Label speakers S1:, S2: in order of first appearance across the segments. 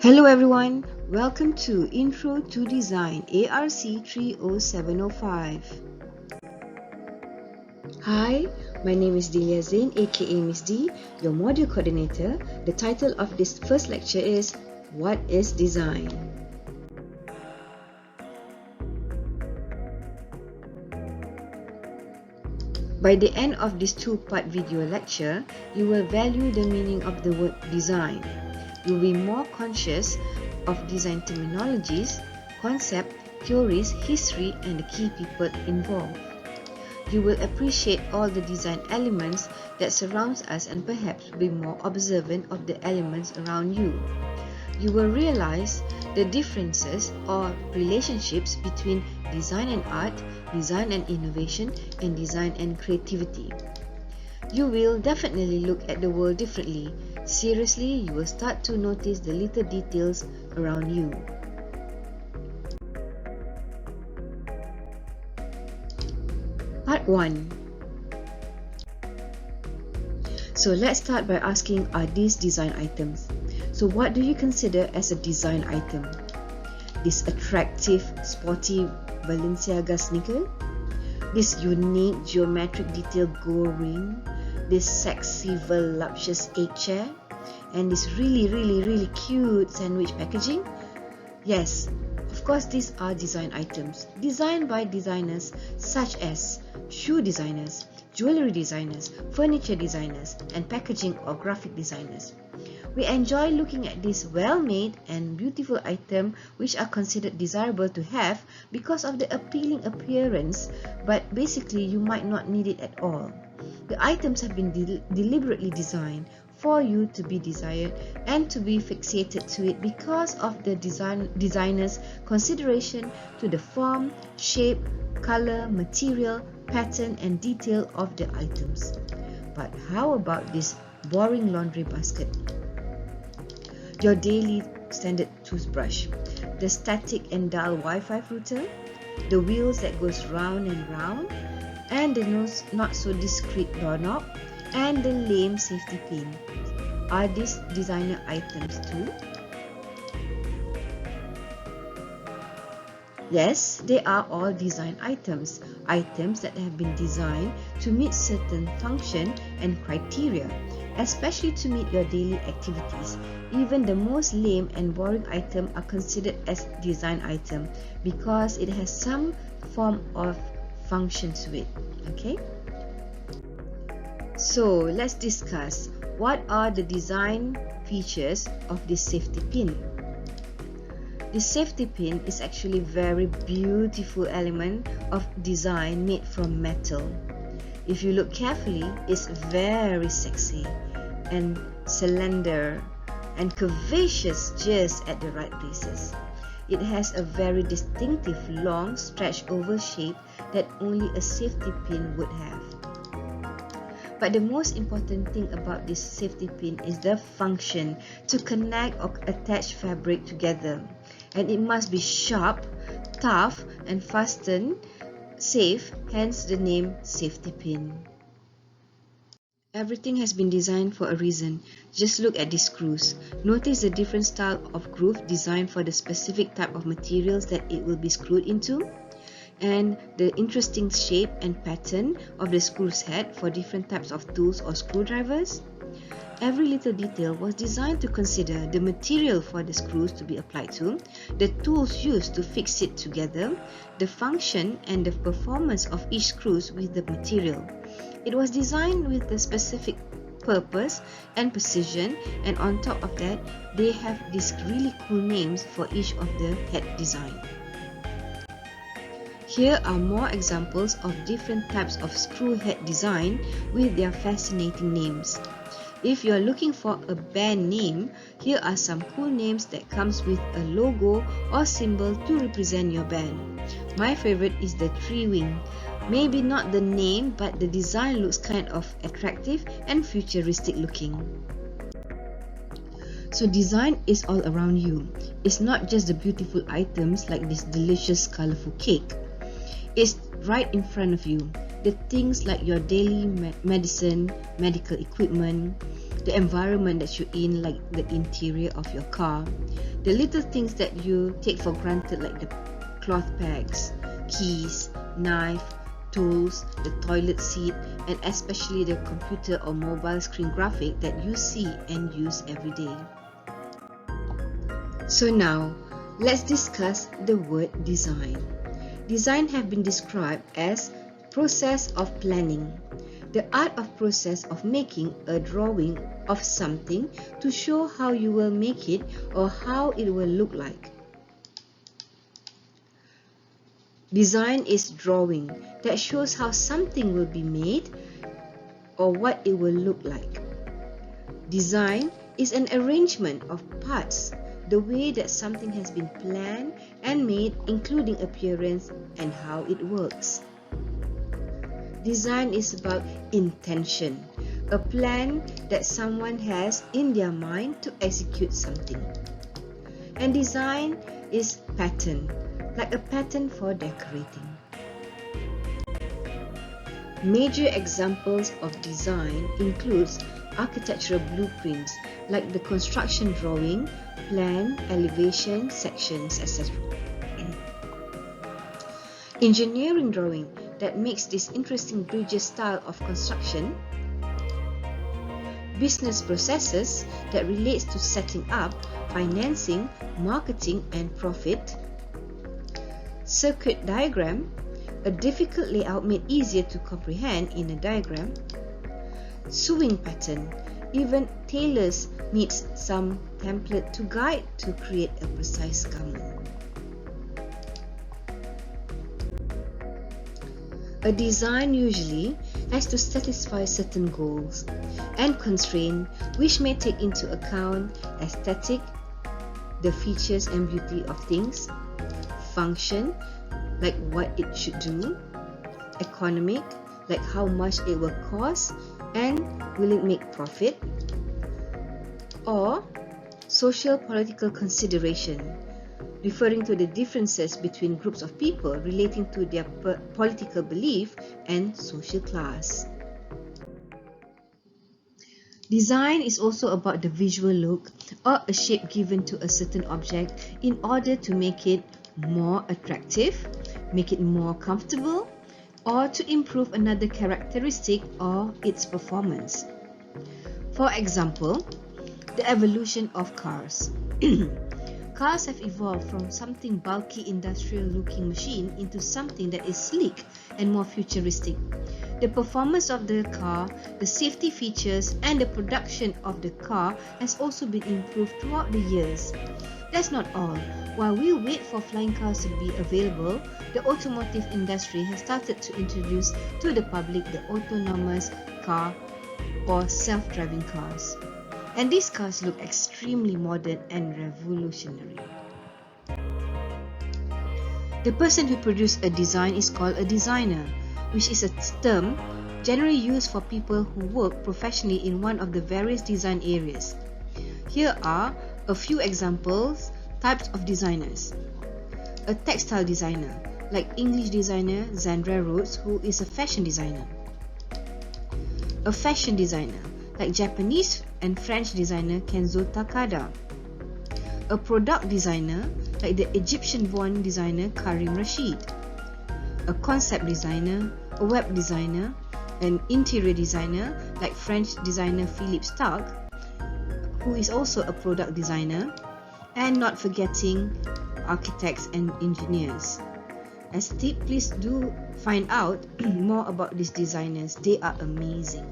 S1: Hello everyone, welcome to Intro to Design ARC 30705. Hi, my name is Delia Zain aka Miss D, your module coordinator. The title of this first lecture is What is Design? By the end of this two-part video lecture, you will value the meaning of the word design. You will be more conscious of design terminologies, concepts, theories, history, and the key people involved. You will appreciate all the design elements that surrounds us and perhaps be more observant of the elements around you. You will realize the differences or relationships between design and art, design and innovation, and design and creativity. You will definitely look at the world differently. Seriously, you will start to notice the little details around you. Part 1. So let's start by asking, are these design items? So what do you consider as a design item? This attractive, sporty Balenciaga sneaker? This unique geometric detail gold ring? This sexy voluptuous egg chair? And this really cute sandwich packaging? Yes, of course these are design items, designed by designers such as shoe designers, jewelry designers, furniture designers, and packaging or graphic designers. We enjoy looking at these well-made and beautiful items which are considered desirable to have because of the appealing appearance, but basically you might not need it at all. The items have been deliberately designed for you to be desired and to be fixated to it because of the designer's consideration to the form, shape, color, material, pattern, and detail of the items. But how about this boring laundry basket? Your daily standard toothbrush, the static and dull Wi-Fi router, the wheels that goes round and round, and the not so discreet doorknob, and the lame safety pin. Are these designer items too? Yes, they are all design items that have been designed to meet certain function and criteria, especially to meet your daily activities. Even the most lame and boring item are considered as design item because it has some form of function to it. Okay? So let's discuss what are the design features of this safety pin. This safety pin is actually very beautiful element of design made from metal. If you look carefully, it's very sexy and slender and curvaceous just at the right places. It has a very distinctive long stretch over shape that only a safety pin would have. But the most important thing about this safety pin is the function to connect or attach fabric together. And it must be sharp, tough, and fastened safe, hence the name safety pin. Everything has been designed for a reason. Just look at these screws. Notice the different style of groove designed for the specific type of materials that it will be screwed into, and the interesting shape and pattern of the screws head for different types of tools or screwdrivers. Every little detail was designed to consider the material for the screws to be applied to, the tools used to fix it together, the function and the performance of each screws with the material. It was designed with a specific purpose and precision, and on top of that, they have these really cool names for each of the head design. Here are more examples of different types of screw head design with their fascinating names. If you are looking for a band name, here are some cool names that comes with a logo or symbol to represent your band. My favorite is the tree wing. Maybe not the name, but the design looks kind of attractive and futuristic looking. So design is all around you. It's not just the beautiful items like this delicious colorful cake. It's right in front of you. The things like your daily medicine, medical equipment, the environment that you're in, like the interior of your car, the little things that you take for granted, like the cloth bags, keys, knife, tools, the toilet seat, and especially the computer or mobile screen graphic that you see and use every day. So now, let's discuss the word design. Design have been described as process of planning, the art of process of making a drawing of something to show how you will make it or how it will look like. Design is drawing that shows how something will be made or what it will look like. Design is an arrangement of parts, the way that something has been planned and made, including appearance and how it works. Design is about intention, a plan that someone has in their mind to execute something. And design is pattern, like a pattern for decorating. Major examples of design includes architectural blueprints, like the construction drawing, plan, elevation, sections, etc. Engineering drawing that makes this interesting bridges style of construction. Business processes that relates to setting up, financing, marketing, and profit. Circuit diagram, a difficult layout made easier to comprehend in a diagram. Sewing pattern, even tailors need some template to guide to create a precise garment. A design usually has to satisfy certain goals and constraints which may take into account aesthetic, the features and beauty of things, function, like what it should do, economic, like how much it will cost and will it make profit, or social political consideration, referring to the differences between groups of people relating to their political belief and social class. Design is also about the visual look or a shape given to a certain object in order to make it more attractive, make it more comfortable, or to improve another characteristic or its performance. For example, the evolution of cars. Cars have evolved from something bulky industrial-looking machine into something that is sleek and more futuristic. The performance of the car, the safety features, and the production of the car has also been improved throughout the years. That's not all. While we wait for flying cars to be available, the automotive industry has started to introduce to the public the autonomous car or self-driving cars. And these cars look extremely modern and revolutionary. The person who produced a design is called a designer, which is a term generally used for people who work professionally in one of the various design areas. Here are a few examples, types of designers. A textile designer, like English designer Zandra Rhodes, who is a fashion designer. A fashion designer, like Japanese and French designer Kenzo Takada. A product designer, like the Egyptian-born designer Karim Rashid. A concept designer, a web designer, an interior designer, like French designer Philippe Starck, who is also a product designer, and not forgetting architects and engineers. As a tip, please do find out more about these designers. They are amazing.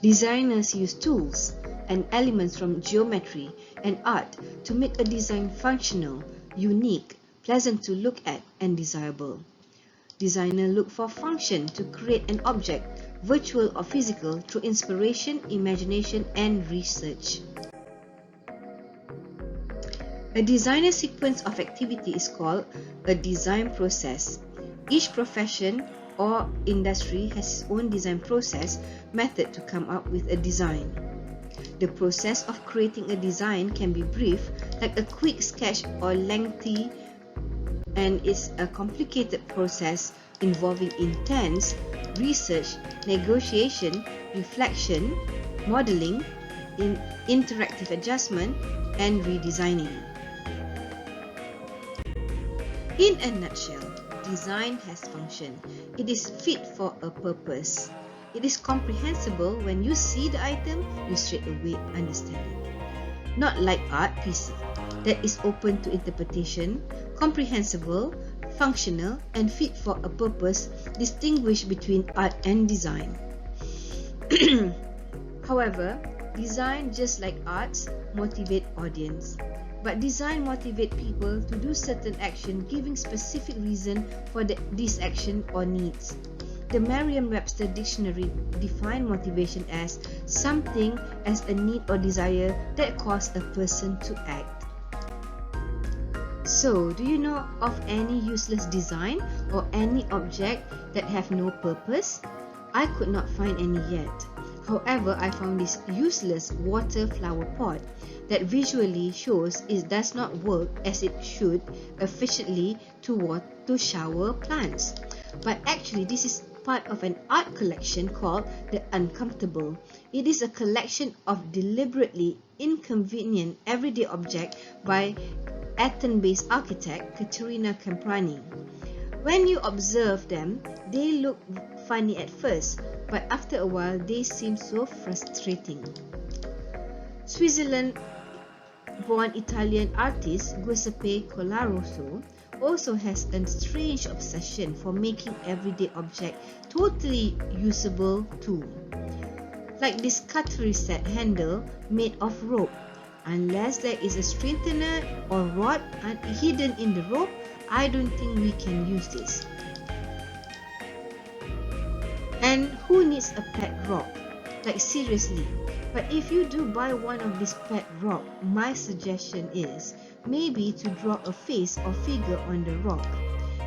S1: Designers use tools and elements from geometry and art to make a design functional, unique, pleasant to look at, and desirable. Designers look for function to create an object, virtual or physical, through inspiration, imagination, and research. A designer sequence of activity is called a design process. Each profession or industry has its own design process method to come up with a design. The process of creating a design can be brief, like a quick sketch, or lengthy, and is a complicated process involving intense research, negotiation, reflection, modeling, interactive adjustment, and redesigning. In a nutshell, design has function. It is fit for a purpose. It is comprehensible. When you see the item, you straight away understand it. Not like art piece that is open to interpretation, comprehensible, functional, and fit for a purpose, distinguish between art and design. However, design, just like arts, motivate audience. But design motivate people to do certain action, giving specific reason for this action or needs. The Merriam-Webster dictionary define motivation as something as a need or desire that causes a person to act. So, do you know of any useless design or any object that have no purpose? I could not find any yet. However, I found this useless water flower pot that visually shows it does not work as it should efficiently to shower plants. But actually, this is part of an art collection called The Uncomfortable. It is a collection of deliberately inconvenient everyday objects by Athens-based architect Caterina Camprani. When you observe them, they look funny at first, but after a while they seem so frustrating. Switzerland-born Italian artist Giuseppe Colaroso also has a strange obsession for making everyday object totally usable too. Like this cutlery set handle made of rope. Unless there is a straightener or rod hidden in the rope, I don't think we can use this. And who needs a pet rock? Like seriously. But if you do buy one of these pet rock, my suggestion is maybe to draw a face or figure on the rock.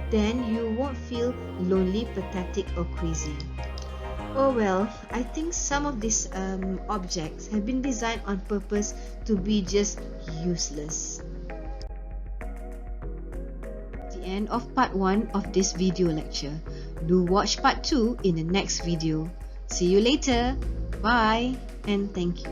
S1: Then you won't feel lonely, pathetic, or crazy. Oh well, I think some of these objects have been designed on purpose to be just useless. The end of part 1 of this video lecture. Do watch part 2 in the next video. See you later. Bye and thank you.